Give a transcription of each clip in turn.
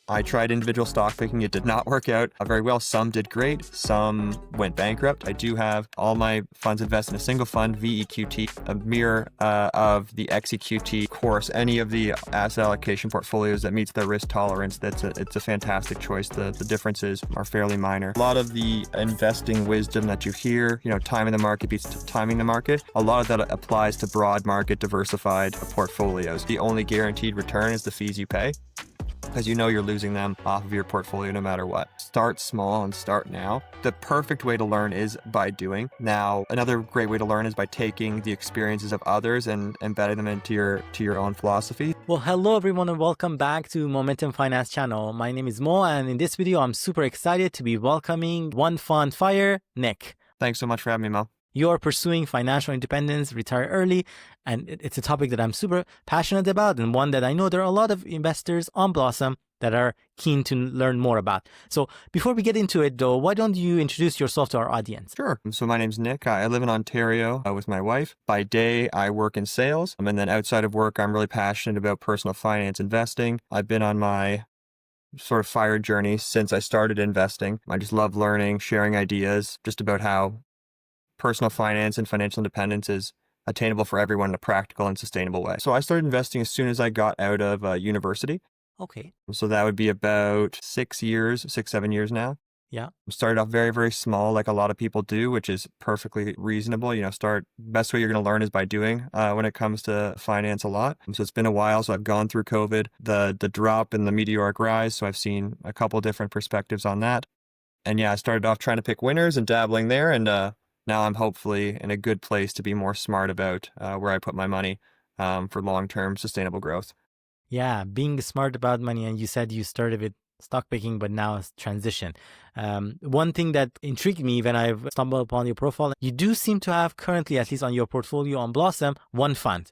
I tried individual stock picking. It did not work out very well. Some did great. Some went bankrupt. I do have all my funds invested in a single fund, VEQT, a mirror of the XEQT course. Any of the asset allocation portfolios that meets their risk tolerance, it's a fantastic choice. The differences are fairly minor. A lot of the investing wisdom that you hear, timing the market beats timing the market, a lot of that applies to broad market diversified portfolios. The only guaranteed return is the fees you pay, because you're losing them off of your portfolio no matter what. Start small and start now. The perfect way to learn is by doing. Now, another great way to learn is by taking the experiences of others and embedding them into your own philosophy. Well, hello everyone and welcome back to Momentum Finance channel. My name is Mo, and in this video, I'm super excited to be welcoming One Fund Fire, Nick. Thanks so much for having me, Mo. You're pursuing financial independence, retire early, and it's a topic that I'm super passionate about, and one that I know there are a lot of investors on Blossom that are keen to learn more about. So before we get into it though, why don't you introduce yourself to our audience? Sure. So my name's Nick. I live in Ontario with my wife. By day, I work in sales. And then outside of work, I'm really passionate about personal finance investing. I've been on my sort of fire journey since I started investing. I just love learning, sharing ideas just about how personal finance and financial independence is attainable for everyone in a practical and sustainable way. So I started investing as soon as I got out of university. Okay. So that would be about 6, 7 years now. Yeah. Started off very, very small, like a lot of people do, which is perfectly reasonable. Best way you're going to learn is by doing when it comes to finance a lot. So it's been a while. So I've gone through COVID, the drop and the meteoric rise. So I've seen a couple different perspectives on that. And yeah, I started off trying to pick winners and dabbling there. And now I'm hopefully in a good place to be more smart about where I put my money for long-term sustainable growth. Yeah, being smart about money. And you said you started with stock picking, but now it's transition. One thing that intrigued me when I've stumbled upon your profile, you do seem to have currently, at least on your portfolio on Blossom, one fund.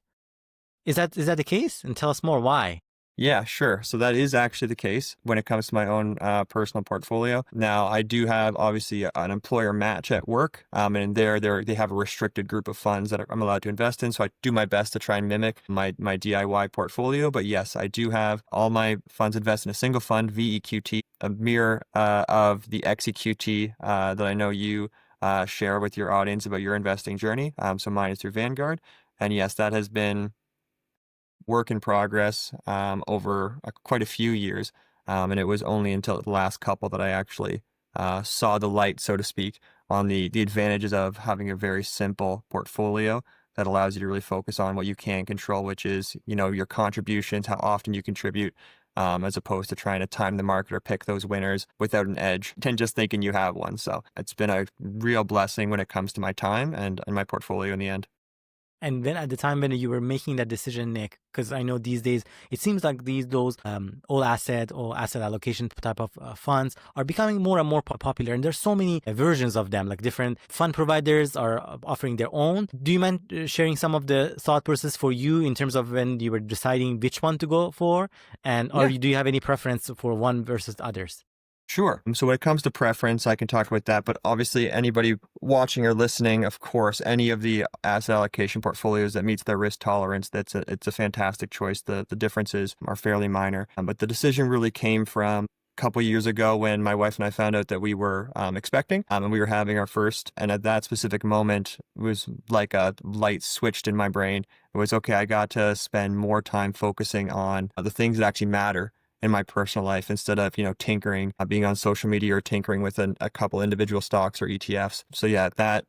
Is that the case? And tell us more why. Yeah, sure. So that is actually the case when it comes to my own personal portfolio. Now, I do have obviously an employer match at work, and they have a restricted group of funds that I'm allowed to invest in. So I do my best to try and mimic my DIY portfolio. But yes, I do have all my funds invested in a single fund, VEQT, a mirror of the XEQT that I know you share with your audience about your investing journey. So mine is through Vanguard. And yes, that has been work in progress over quite a few years. And it was only until the last couple that I actually saw the light, so to speak, on the advantages of having a very simple portfolio that allows you to really focus on what you can control, which is, your contributions, how often you contribute, as opposed to trying to time the market or pick those winners without an edge and just thinking you have one. So it's been a real blessing when it comes to my time and my portfolio in the end. And then at the time when you were making that decision, Nick, because I know these days it seems like those all asset or asset allocation type of funds are becoming more and more popular, and there's so many versions of them. Like different fund providers are offering their own. Do you mind sharing some of the thought process for you in terms of when you were deciding which one to go for, do you have any preference for one versus others? Sure. So when it comes to preference, I can talk about that. But obviously, anybody watching or listening, of course, any of the asset allocation portfolios that meets their risk tolerance, it's a fantastic choice. The differences are fairly minor. But the decision really came from a couple of years ago when my wife and I found out that we were expecting and we were having our first. And at that specific moment, it was like a light switched in my brain. It was, okay, I got to spend more time focusing on the things that actually matter in my personal life instead of, tinkering, being on social media or tinkering with a couple individual stocks or ETFs. So yeah, that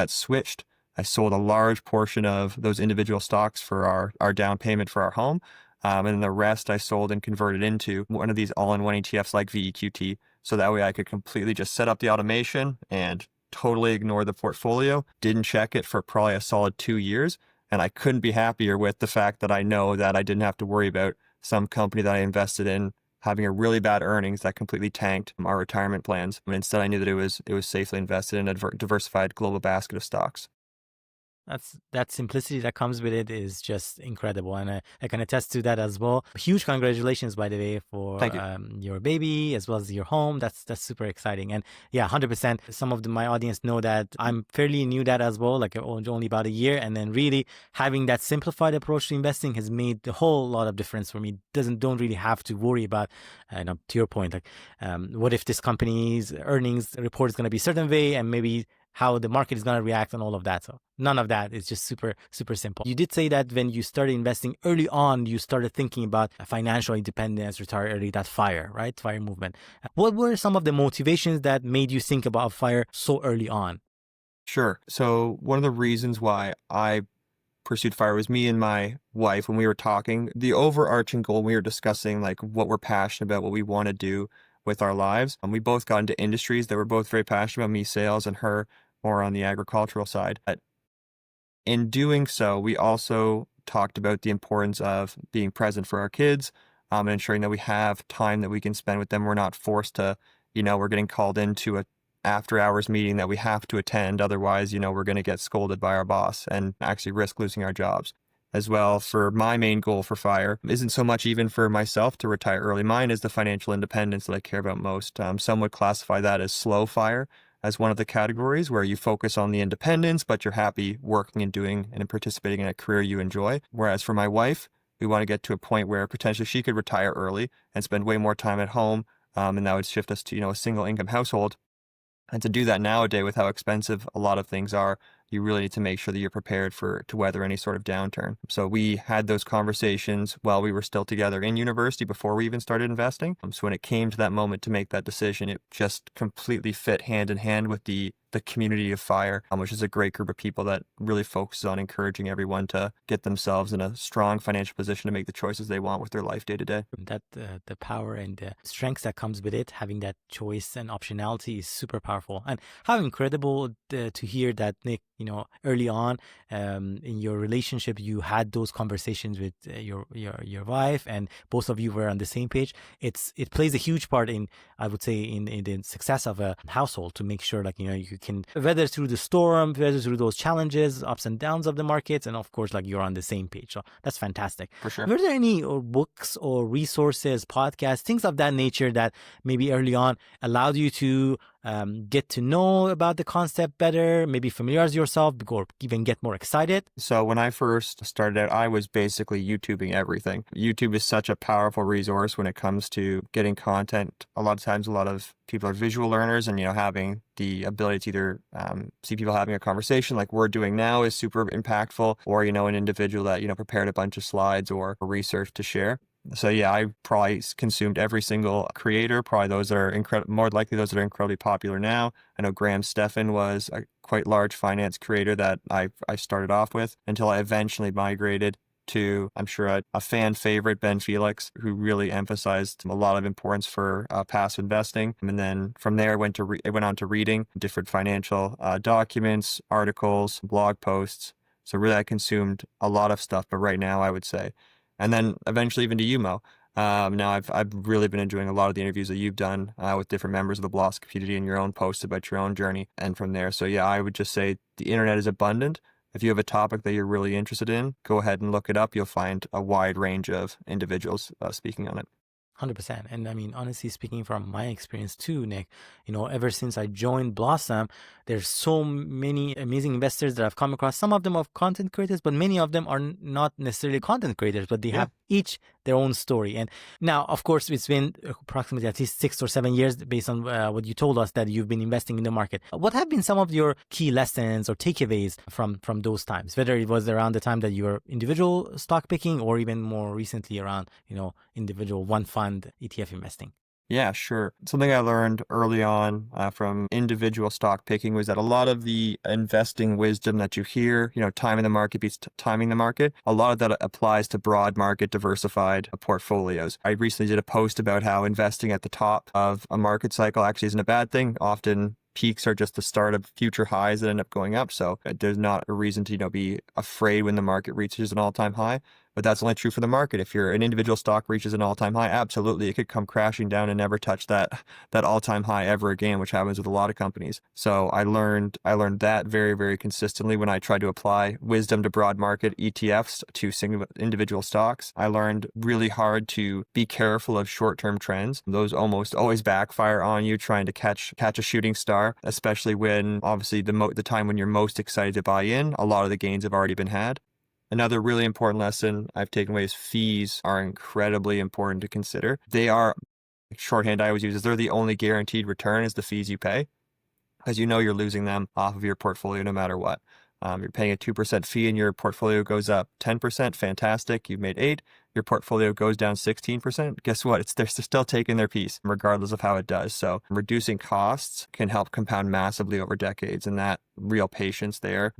switched. I sold a large portion of those individual stocks for our down payment for our home. And then the rest I sold and converted into one of these all-in-one ETFs like VEQT. So that way I could completely just set up the automation and totally ignore the portfolio. Didn't check it for probably a solid 2 years. And I couldn't be happier with the fact that I know that I didn't have to worry about some company that I invested in having a really bad earnings that completely tanked our retirement plans. And instead, I knew that it was safely invested in a diversified global basket of stocks. That simplicity that comes with it is just incredible, and I can attest to that as well. Huge congratulations, by the way, for Thank you. your baby as well as your home. That's super exciting, and yeah, 100%. Some of my audience know that I'm fairly new that as well, like only about a year, and then really having that simplified approach to investing has made a whole lot of difference for me. Don't really have to worry about, to your point, like what if this company's earnings report is going to be a certain way, and maybe how the market is going to react and all of that. So none of that. It's just super, super simple. You did say that when you started investing early on, you started thinking about financial independence, retire early, that FIRE, right? FIRE movement. What were some of the motivations that made you think about FIRE so early on? Sure. So one of the reasons why I pursued FIRE was me and my wife, when we were talking, the overarching goal, we were discussing like what we're passionate about, what we want to do with our lives. And we both got into industries that we're both very passionate about, me sales and her more on the agricultural side. But in doing so, we also talked about the importance of being present for our kids, and ensuring that we have time that we can spend with them. We're not forced to, we're getting called into a after hours meeting that we have to attend. Otherwise, we're going to get scolded by our boss and actually risk losing our jobs. As well, for my main goal for FIRE isn't so much even for myself to retire early. Mine is the financial independence that I care about most. Some would classify that as slow FIRE, as one of the categories where you focus on the independence, but you're happy working and doing and participating in a career you enjoy. Whereas for my wife, we want to get to a point where potentially she could retire early and spend way more time at home. And that would shift us to, a single income household. And to do that nowadays with how expensive a lot of things are, you really need to make sure that you're prepared to weather any sort of downturn. So we had those conversations while we were still together in university before we even started investing. So when it came to that moment to make that decision, it just completely fit hand in hand with the community of FIRE, which is a great group of people that really focuses on encouraging everyone to get themselves in a strong financial position to make the choices they want with their life day to day. That the power and the strength that comes with it, having that choice and optionality is super powerful. And how incredible to hear that, Nick, early on in your relationship, you had those conversations with your wife, and both of you were on the same page. It plays a huge part in, I would say, in the success of a household, to make sure like you can weather through the storm, weather through those challenges, ups and downs of the markets, and of course like you're on the same page. So that's fantastic. For sure. Were there any books or resources, podcasts, things of that nature that maybe early on allowed you to get to know about the concept better, maybe familiarize yourself, or even get more excited? So when I first started out, I was basically YouTubing everything. YouTube is such a powerful resource when it comes to getting content. A lot of times, a lot of people are visual learners, and having the ability to either see people having a conversation like we're doing now is super impactful, or an individual that prepared a bunch of slides or research to share. So yeah, I probably consumed every single creator, probably those that are more likely those that are incredibly popular now. I know Graham Stephan was a quite large finance creator that I started off with, until I eventually migrated to, I'm sure, a fan favorite, Ben Felix, who really emphasized a lot of importance for passive investing. And then from there, I went on to reading different financial documents, articles, blog posts. So really, I consumed a lot of stuff. But right now, I would say, and then eventually even to you, Mo. Now I've really been enjoying a lot of the interviews that you've done with different members of the Bloss community and your own posts about your own journey. And from there, so yeah, I would just say the internet is abundant. If you have a topic that you're really interested in, go ahead and look it up. You'll find a wide range of individuals speaking on it. 100%. And I mean, honestly speaking, from my experience too, Nick, ever since I joined Blossom, there's so many amazing investors that I've come across. Some of them are content creators, but many of them are not necessarily content creators, but they have each their own story. And now, of course, it's been approximately at least 6 or 7 years based on what you told us that you've been investing in the market. What have been some of your key lessons or takeaways from those times, whether it was around the time that you were individual stock picking or even more recently around, individual one fund ETF investing? Yeah, sure. Something I learned early on from individual stock picking was that a lot of the investing wisdom that you hear, timing the market beats timing the market, a lot of that applies to broad market diversified portfolios. I recently did a post about how investing at the top of a market cycle actually isn't a bad thing. Often peaks are just the start of future highs that end up going up. So there's not a reason to, be afraid when the market reaches an all-time high. But that's only true for the market. If an individual stock reaches an all-time high, absolutely, it could come crashing down and never touch that all-time high ever again, which happens with a lot of companies. So I learned that very, very consistently when I tried to apply wisdom to broad market ETFs to single individual stocks. I learned really hard to be careful of short-term trends. Those almost always backfire on you trying to catch a shooting star, especially when obviously the time when you're most excited to buy in, a lot of the gains have already been had. Another really important lesson I've taken away is fees are incredibly important to consider. They are, shorthand I always use is they're the only guaranteed return is the fees you pay, because you know you're losing them off of your portfolio no matter what. You're paying a 2% fee and your portfolio goes up 10%, fantastic. You've made 8, your portfolio goes down 16%. Guess what? They're still taking their piece regardless of how it does. So reducing costs can help compound massively over decades, and that real patience there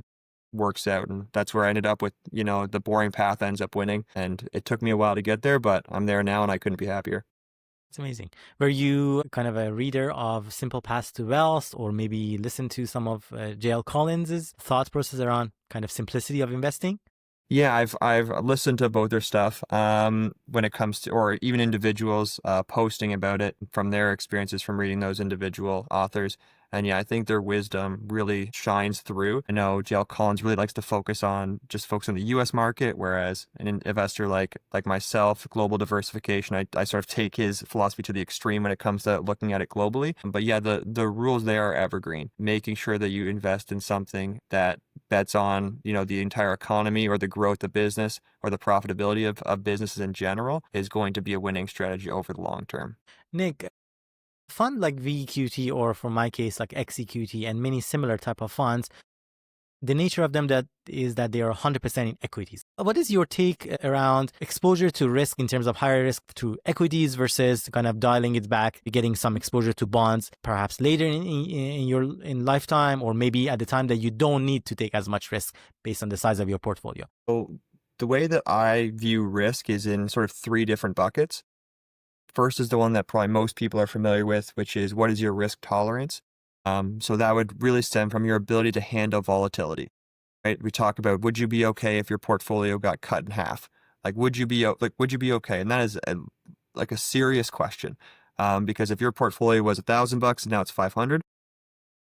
works out. And that's where I ended up with, the boring path ends up winning. And it took me a while to get there, but I'm there now and I couldn't be happier. It's amazing. Were you kind of a reader of Simple Path to Wealth, or maybe listen to some of J.L. Collins's thought process around kind of simplicity of investing? Yeah, I've listened to both their stuff when it comes to, or even individuals posting about it from their experiences from reading those individual authors. And yeah, I think their wisdom really shines through. I know J.L. Collins really likes to focus on the U.S. market, whereas an investor like myself, global diversification, I sort of take his philosophy to the extreme when it comes to looking at it globally. But yeah, the rules there are evergreen, making sure that you invest in something that bets on, the entire economy or the growth of business or the profitability of businesses in general is going to be a winning strategy over the long term. Nick, fund like VEQT, or for my case, like XEQT and many similar type of funds, the nature of them is that they are 100% in equities. What is your take around exposure to risk in terms of higher risk to equities versus kind of dialing it back, getting some exposure to bonds, perhaps later in your lifetime, or maybe at the time that you don't need to take as much risk based on the size of your portfolio? So the way that I view risk is in sort of 3 different buckets. First is the one that probably most people are familiar with, which is what is your risk tolerance? So that would really stem from your ability to handle volatility, right? We talk about, would you be okay if your portfolio got cut in half? Would you be okay? And that is a serious question, because if your portfolio was $1,000 and now it's 500,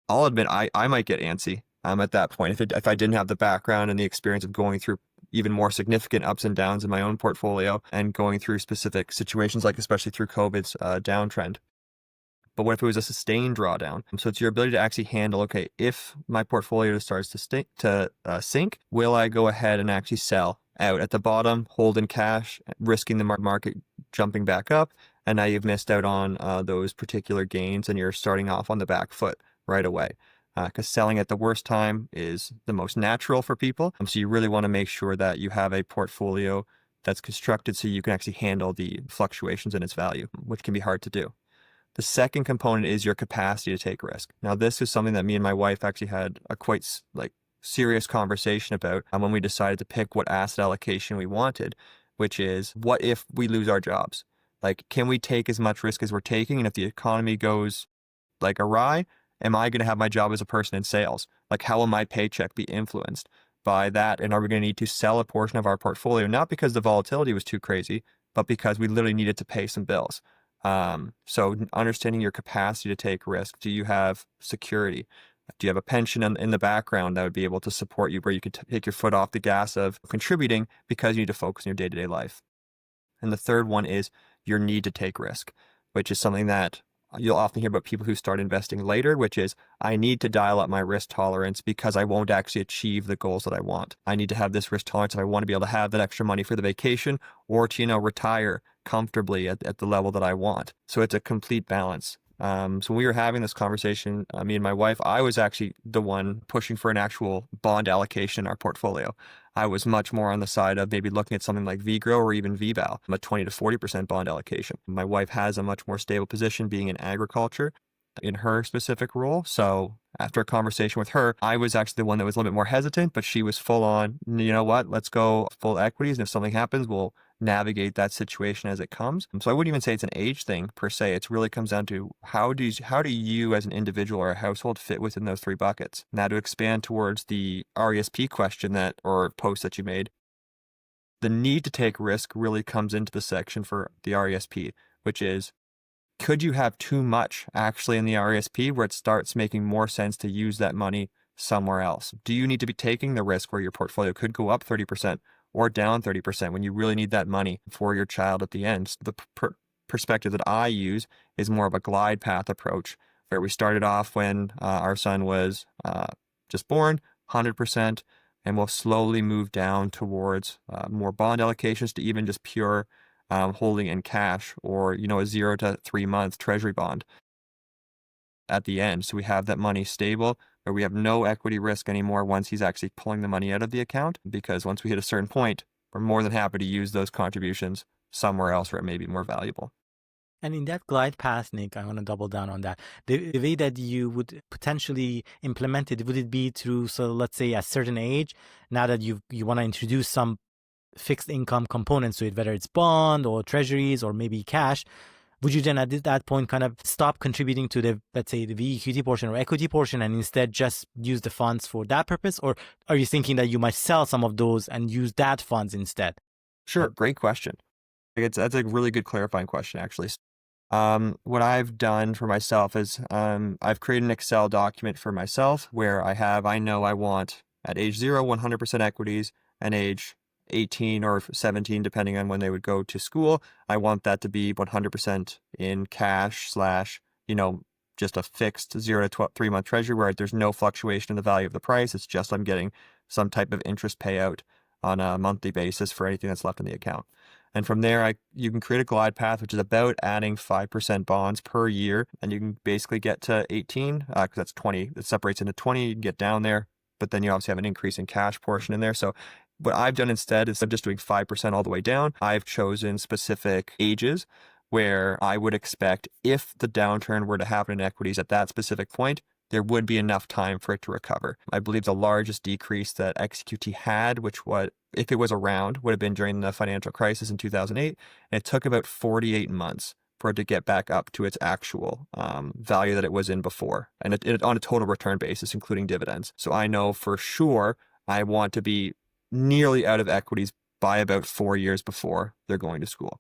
I'll admit I might get antsy at that point if I didn't have the background and the experience of going through even more significant ups and downs in my own portfolio and going through specific situations, like especially through COVID's downtrend. But what if it was a sustained drawdown? So it's your ability to actually handle, okay, if my portfolio starts to sink, will I go ahead and actually sell out at the bottom, hold in cash, risking the market jumping back up, and now you've missed out on those particular gains and you're starting off on the back foot right away. Because selling at the worst time is the most natural for people. So you really want to make sure that you have a portfolio that's constructed so you can actually handle the fluctuations in its value, which can be hard to do. The second component is your capacity to take risk. Now, this is something that me and my wife actually had a quite serious conversation about when we decided to pick what asset allocation we wanted, which is, what if we lose our jobs? Can we take as much risk as we're taking? And if the economy goes awry, am I going to have my job as a person in sales? How will my paycheck be influenced by that? And are we going to need to sell a portion of our portfolio, not because the volatility was too crazy, but because we literally needed to pay some bills? So understanding your capacity to take risk. Do you have security? Do you have a pension in the background that would be able to support you, where you could take your foot off the gas of contributing because you need to focus on your day-to-day life? And the third one is your need to take risk, which is something that you'll often hear about people who start investing later, which is, I need to dial up my risk tolerance because I won't actually achieve the goals that I want. I need to have this risk tolerance if I want to be able to have that extra money for the vacation, or to, retire comfortably at the level that I want. So it's a complete balance. So when we were having this conversation, me and my wife, I was actually the one pushing for an actual bond allocation in our portfolio. I was much more on the side of maybe looking at something like VGRO or even VBAL, a 20 to 40% bond allocation. My wife has a much more stable position being in agriculture in her specific role. So after a conversation with her, I was actually the one that was a little bit more hesitant, but she was full on, you know what, let's go full equities. And if something happens, we'll navigate that situation as it comes. So I wouldn't even say it's an age thing per se. It really comes down to how do you as an individual or a household fit within those 3 buckets. Now, to expand towards the RESP question or post that you made, The need to take risk really comes into the section for the RESP, which is, could you have too much actually in the RESP where it starts making more sense to use that money somewhere else? Do you need to be taking the risk where your portfolio could go up 30% or down 30% when you really need that money for your child at the end? So the perspective that I use is more of a glide path approach, where we started off when our son was just born, 100%, and we'll slowly move down towards more bond allocations to even just pure holding in cash, or a 0 to 3 month treasury bond at the end. So we have that money stable, where we have no equity risk anymore once he's actually pulling the money out of the account, because once we hit a certain point, we're more than happy to use those contributions somewhere else where it may be more valuable. And in that glide path, Nick, I want to double down on that. The way that you would potentially implement it, would it be through, so let's say a certain age, now that you want to introduce some fixed income components to it, whether it's bond or treasuries or maybe cash, would you then at that point kind of stop contributing to the, let's say, the VEQT portion or equity portion, and instead just use the funds for that purpose? Or are you thinking that you might sell some of those and use that funds instead? Sure, great question. That's a really good clarifying question, actually. What I've done for myself is I've created an Excel document for myself where I know I want at age 0, 100% equities, and age 18 or 17, depending on when they would go to school, I want that to be 100% in cash / just a fixed 0 to 3 month treasury where there's no fluctuation in the value of the price. It's just I'm getting some type of interest payout on a monthly basis for anything that's left in the account. And from there, you can create a glide path, which is about adding 5% bonds per year. And you can basically get to 18, because that's 20. It separates into 20, you can get down there, but then you obviously have an increase in cash portion in there. So what I've done instead, instead of just doing 5% all the way down, I've chosen specific ages where I would expect, if the downturn were to happen in equities at that specific point, there would be enough time for it to recover. I believe the largest decrease that XEQT had, which was, if it was around, would have been during the financial crisis in 2008. And it took about 48 months for it to get back up to its actual value that it was in before, and it on a total return basis, including dividends. So I know for sure I want to be nearly out of equities by about 4 years before they're going to school.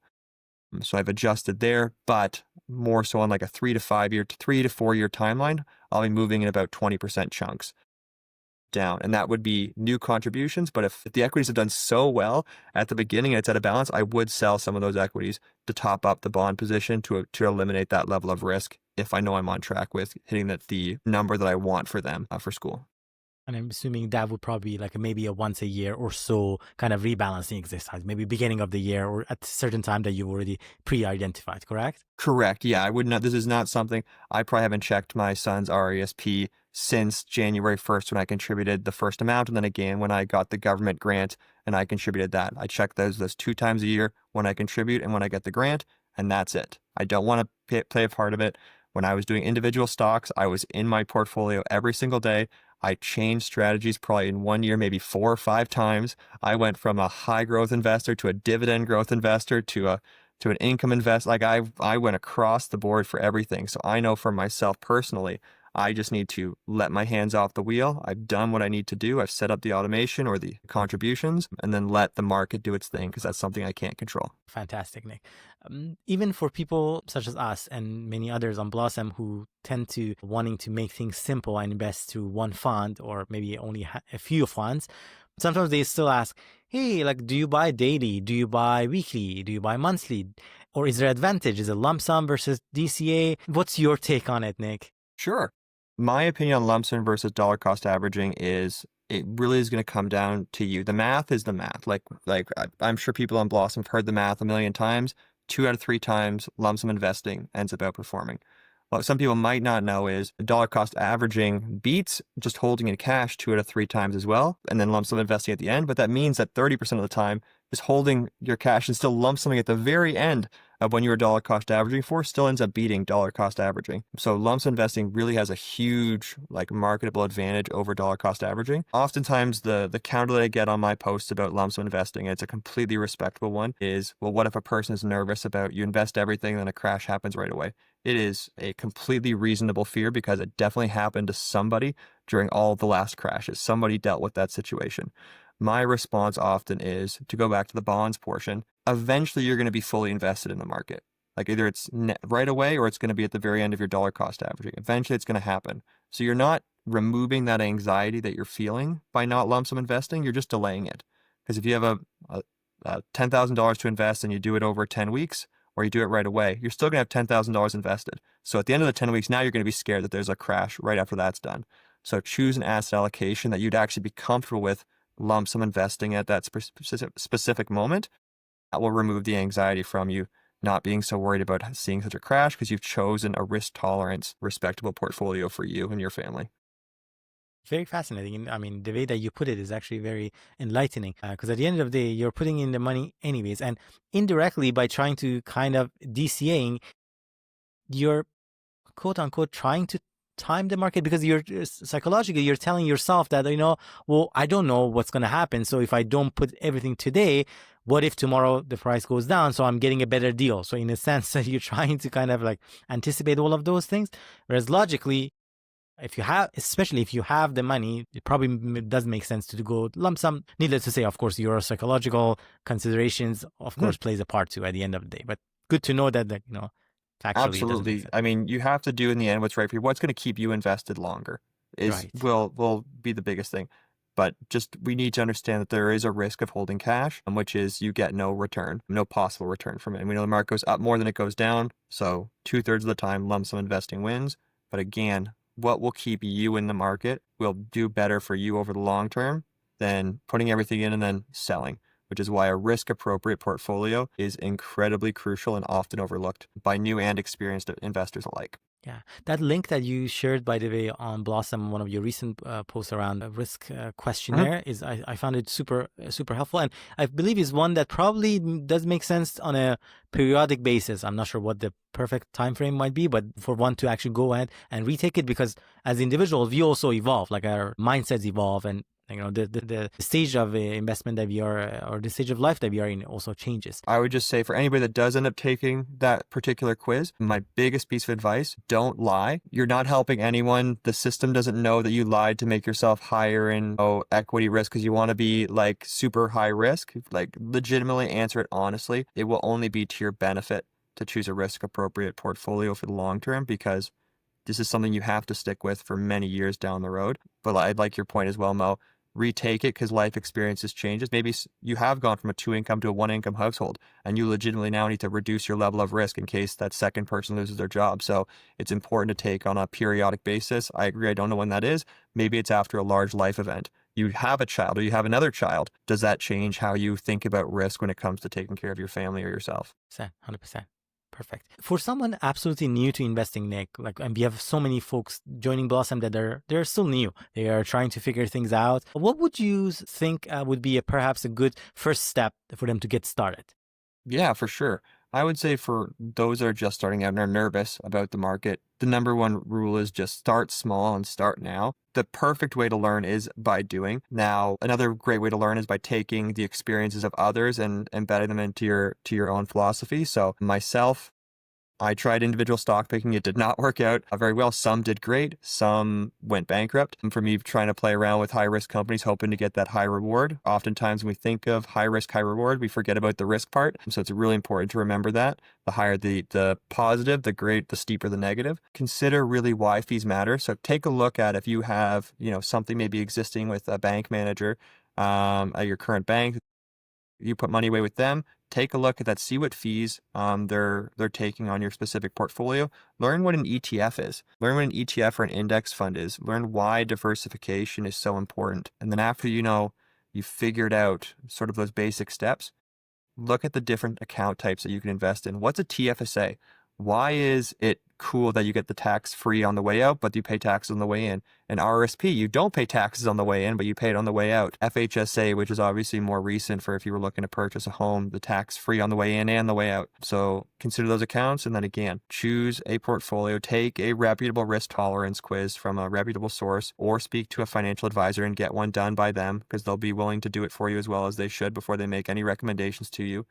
So I've adjusted there, but more so on like a 3 to 4 year timeline, I'll be moving in about 20% chunks down. And that would be new contributions. But if the equities have done so well at the beginning and it's at a balance, I would sell some of those equities to top up the bond position to eliminate that level of risk if I know I'm on track with hitting the number that I want for them for school. And I'm assuming that would probably be like maybe a once a year or so kind of rebalancing exercise, maybe beginning of the year or at a certain time that you've already pre-identified, correct? Correct. Yeah, I would not. This is not something I probably haven't checked my son's RESP since January 1st when I contributed the first amount, and then again when I got the government grant and I contributed that. I check those 2 times a year when I contribute and when I get the grant, and that's it. I don't want to play a part of it. When I was doing individual stocks, I was in my portfolio every single day. I changed strategies probably in 1 year, maybe 4 or 5 times. I went from a high growth investor to a dividend growth investor to an income investor. Like I went across the board for everything. So I know for myself personally, I just need to let my hands off the wheel. I've done what I need to do. I've set up the automation or the contributions, and then let the market do its thing, because that's something I can't control. Fantastic, Nick. Even for people such as us and many others on Blossom who tend to wanting to make things simple and invest through one fund or maybe only a few funds, sometimes they still ask, hey, like, do you buy daily? Do you buy weekly? Do you buy monthly? Or is there advantage? Is it lump sum versus DCA? What's your take on it, Nick? Sure. My opinion on lump sum versus dollar cost averaging is it really is going to come down to you. The math is the math. Like I'm sure people on Blossom have heard the math a million times. 2 out of 3 times lump sum investing ends up outperforming. What some people might not know is dollar cost averaging beats just holding in cash 2 out of 3 times as well, and then lump sum investing at the end. But that means that 30% of the time is holding your cash and still lump summing at the very end of when you were dollar cost averaging for still ends up beating dollar cost averaging. So lump sum investing really has a huge marketable advantage over dollar cost averaging. Oftentimes the counter that I get on my posts about lump sum investing, and it's a completely respectable one, is, well, what if a person is nervous about you invest everything and then a crash happens right away? It is a completely reasonable fear because it definitely happened to somebody during all of the last crashes. Somebody dealt with that situation. my response often is to go back to the bonds portion. Eventually, you're going to be fully invested in the market. Like either it's right away or it's going to be at the very end of your dollar cost averaging. Eventually, it's going to happen. So you're not removing that anxiety that you're feeling by not lump sum investing. You're just delaying it. Because if you have a $10,000 to invest and you do it over 10 weeks, or you do it right away, you're still going to have $10,000 invested. So at the end of the 10 weeks, now you're going to be scared that there's a crash right after that's done. So choose an asset allocation that you'd actually be comfortable with lump sum investing at that specific moment. That will remove the anxiety from you, not being so worried about seeing such a crash because you've chosen a risk tolerance, respectable portfolio for you and your family. Very fascinating. And I mean, the way that you put it is actually very enlightening because at the end of the day, you're putting in the money anyways. And indirectly, by trying to kind of DCAing, you're quote unquote trying to time the market because you're psychologically, you're telling yourself that, well, I don't know what's going to happen. So if I don't put everything today, what if tomorrow the price goes down? So I'm getting a better deal. So in a sense, you're trying to kind of like anticipate all of those things. Whereas logically, especially if you have the money, it probably does make sense to go lump sum. Needless to say, of course, your psychological considerations, of course, plays a part too at the end of the day. But good to know that, factually, it doesn't make Absolutely. sense. I mean, you have to do in the end what's right for you. What's going to keep you invested longer will be the biggest thing. But just we need to understand that there is a risk of holding cash, which is you get no return, no possible return from it. And we know the market goes up more than it goes down. So 2/3 of the time, lump sum investing wins. But again, what will keep you in the market will do better for you over the long term than putting everything in and then selling, which is why a risk-appropriate portfolio is incredibly crucial and often overlooked by new and experienced investors alike. Yeah, that link that you shared, by the way, on Blossom, one of your recent posts around a risk questionnaire, is I found it super helpful, and I believe is one that probably does make sense on a periodic basis. I'm not sure what the perfect time frame might be, but for one to actually go ahead and retake it, because as individuals, we also evolve, like our mindsets evolve, and the stage of investment that we are, or the stage of life that we are in, also changes. I would just say for anybody that does end up taking that particular quiz, my biggest piece of advice, don't lie. You're not helping anyone. The system doesn't know that you lied to make yourself higher in equity risk because you want to be like super high risk. Like legitimately answer it honestly. It will only be to your benefit to choose a risk appropriate portfolio for the long term, because this is something you have to stick with for many years down the road. But I'd like your point as well, Mo. Retake it because life experiences changes. Maybe you have gone from a 2-income to a 1-income household, and you legitimately now need to reduce your level of risk in case that second person loses their job. So it's important to take on a periodic basis. I agree. I don't know when that is. Maybe it's after a large life event. You have a child or you have another child. Does that change how you think about risk when it comes to taking care of your family or yourself? 100%. Perfect. For someone absolutely new to investing, Nick, and we have so many folks joining Blossom that they're still new. They are trying to figure things out. What would you think would be perhaps a good first step for them to get started? Yeah, for sure. I would say for those that are just starting out and are nervous about the market, the number one rule is just start small and start now. The perfect way to learn is by doing. Now, another great way to learn is by taking the experiences of others and embedding them into your own philosophy. So myself, I tried individual stock picking. It did not work out very well. Some did great. Some went bankrupt. And for me, trying to play around with high risk companies, hoping to get that high reward. Oftentimes when we think of high risk, high reward, we forget about the risk part. So it's really important to remember that. The higher the positive, the steeper the negative. Consider really why fees matter. So take a look at if you have, something maybe existing with a bank manager at your current bank. You put money away with them, take a look at that, see what fees they're taking on your specific portfolio. Learn what an ETF is. Learn what an ETF or an index fund is. Learn why diversification is so important. And then after you've figured out sort of those basic steps, look at the different account types that you can invest in. What's a TFSA? Why is it cool that you get the tax free on the way out, but you pay taxes on the way in? And RSP, you don't pay taxes on the way in, but you pay it on the way out. FHSA, which is obviously more recent for if you were looking to purchase a home, the tax free on the way in and the way out. So consider those accounts. And then again, choose a portfolio, take a reputable risk tolerance quiz from a reputable source, or speak to a financial advisor and get one done by them, because they'll be willing to do it for you as well as they should before they make any recommendations to you.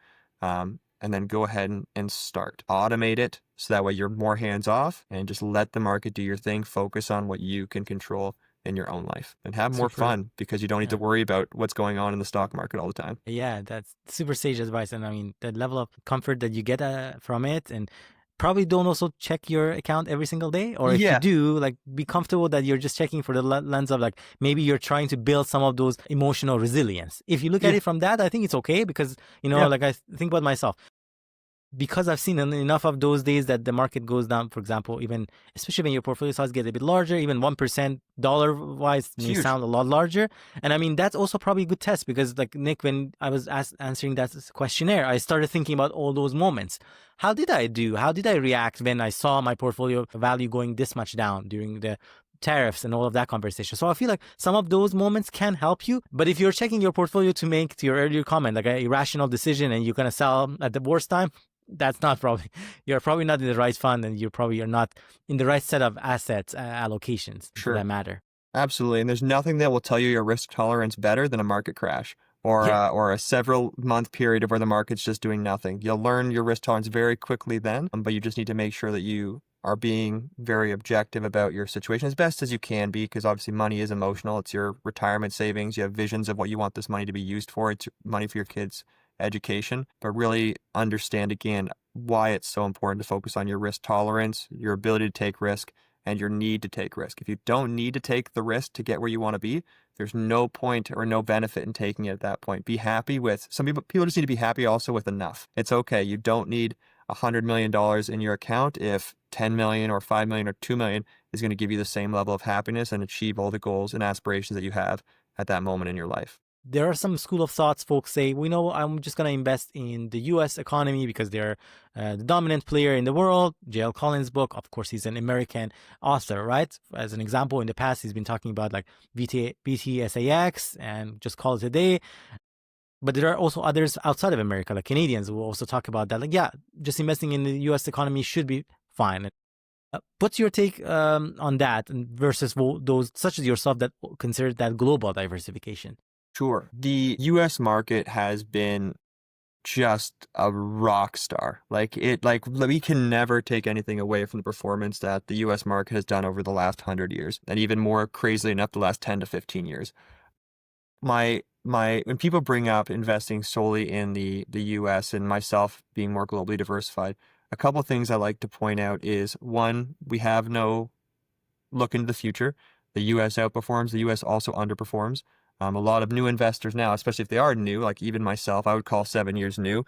And then go ahead and start. Automate it so that way you're more hands off, and just let the market do your thing. Focus on what you can control in your own life and have more Super. fun, because you don't need to worry about what's going on in the stock market all the time. Yeah, that's super sage advice. And I mean, the level of comfort that you get from it, and probably don't also check your account every single day. Or if you Yeah, do, like, be comfortable that you're just checking for the lens of, like, maybe you're trying to build some of those emotional resilience. If you look at yeah, it from that, I think it's okay, because, yeah, like, I think about myself, because I've seen enough of those days that the market goes down, for example, even especially when your portfolio size gets a bit larger, even 1% dollar wise it's may huge. sound a lot larger. And I mean, that's also probably a good test, because, like, Nick, when I was answering that questionnaire, I started thinking about all those moments. How did I do? How did I react when I saw my portfolio value going this much down during the tariffs and all of that conversation? So I feel like some of those moments can help you. But if you're checking your portfolio to make, to your earlier comment, like an irrational decision, and you're going to sell at the worst time, that's not probably, you're probably not in the right fund, and you're not in the right set of assets allocations for Sure. that matter. Absolutely. And there's nothing that will tell you your risk tolerance better than a market crash, Yeah. or a several month period of where the market's just doing nothing. You'll learn your risk tolerance very quickly then, but you just need to make sure that you are being very objective about your situation as best as you can be, because obviously money is emotional. It's your retirement savings. You have visions of what you want this money to be used for. It's money for your kids' education, but really understand again why it's so important to focus on your risk tolerance, your ability to take risk, and your need to take risk. If you don't need to take the risk to get where you want to be, there's no point or no benefit in taking it at that point. Be happy with, some people just need to be happy also with enough. It's okay. You don't need $100 million in your account if 10 million or 5 million or 2 million is going to give you the same level of happiness and achieve all the goals and aspirations that you have at that moment in your life. There are some school of thoughts folks say, we know, I'm just going to invest in the US economy because they're the dominant player in the world. J.L. Collins' book, of course, he's an American author, right? As an example, in the past, he's been talking about, like, BTSAX and just call it a day. But there are also others outside of America, like Canadians, who will also talk about that. Like, yeah, just investing in the US economy should be fine. What's your take on that, versus those such as yourself that consider that global diversification? Sure. The US market has been just a rock star. Like we can never take anything away from the performance that the US market has done over the last 100 years, and even more crazily enough, the last 10 to 15 years. When people bring up investing solely in the US and myself being more globally diversified, a couple of things I like to point out is, one, we have no look into the future. The US outperforms, the US also underperforms. A lot of new investors now, especially if they are new, like even myself, I would call 7 years new.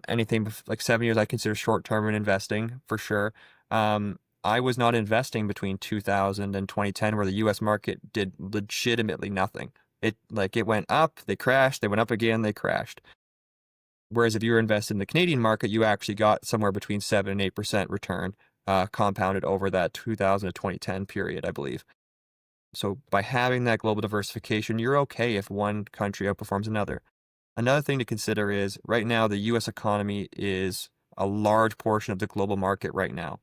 Anything like 7 years, I consider short-term in investing for sure. I was not investing between 2000 and 2010, where the US market did legitimately nothing. It went up, they crashed, they went up again, they crashed. Whereas if you were invested in the Canadian market, you actually got somewhere between 7 and 8% return, compounded over that 2000 to 2010 period, I believe. So by having that global diversification, you're okay if one country outperforms another. Another thing to consider is, right now, the US economy is a large portion of the global market right now.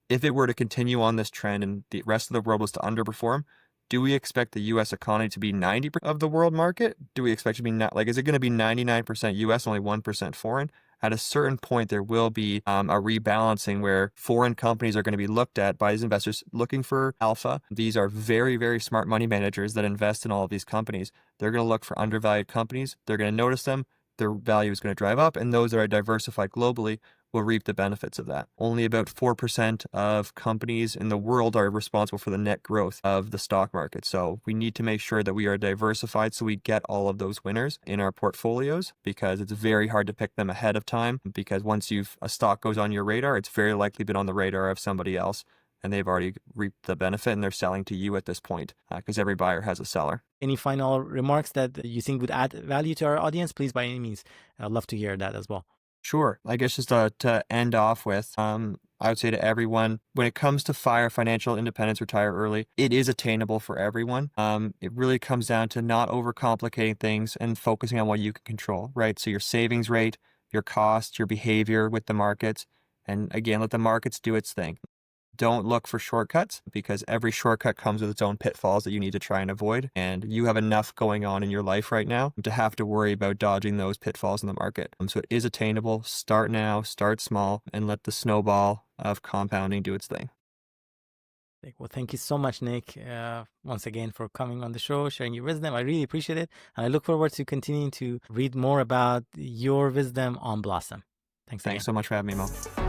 If it were to continue on this trend and the rest of the world was to underperform, do we expect the US economy to be 90% of the world market? Do we expect it to be not, like, is it going to be 99% US, only 1% foreign? At a certain point, there will be a rebalancing where foreign companies are going to be looked at by these investors looking for alpha. These are very, very smart money managers that invest in all of these companies. They're going to look for undervalued companies. They're going to notice them. Their value is going to drive up, and those that are diversified globally will reap the benefits of that. Only about 4% of companies in the world are responsible for the net growth of the stock market. So we need to make sure that we are diversified so we get all of those winners in our portfolios, because it's very hard to pick them ahead of time, because once a stock goes on your radar, it's very likely been on the radar of somebody else, and they've already reaped the benefit and they're selling to you at this point, because every buyer has a seller. Any final remarks that you think would add value to our audience? Please, by any means, I'd love to hear that as well. Sure. I guess just to end off with, I would say to everyone, when it comes to financial independence, retire early, it is attainable for everyone. It really comes down to not overcomplicating things and focusing on what you can control, right? So your savings rate, your cost, your behavior with the markets, and again, let the markets do its thing. Don't look for shortcuts, because every shortcut comes with its own pitfalls that you need to try and avoid. And you have enough going on in your life right now to have to worry about dodging those pitfalls in the market. So it is attainable. Start now, start small, and let the snowball of compounding do its thing. Well, thank you so much, Nick, once again for coming on the show, sharing your wisdom. I really appreciate it. And I look forward to continuing to read more about your wisdom on Blossom. Thanks again. Thanks so much for having me, Mo.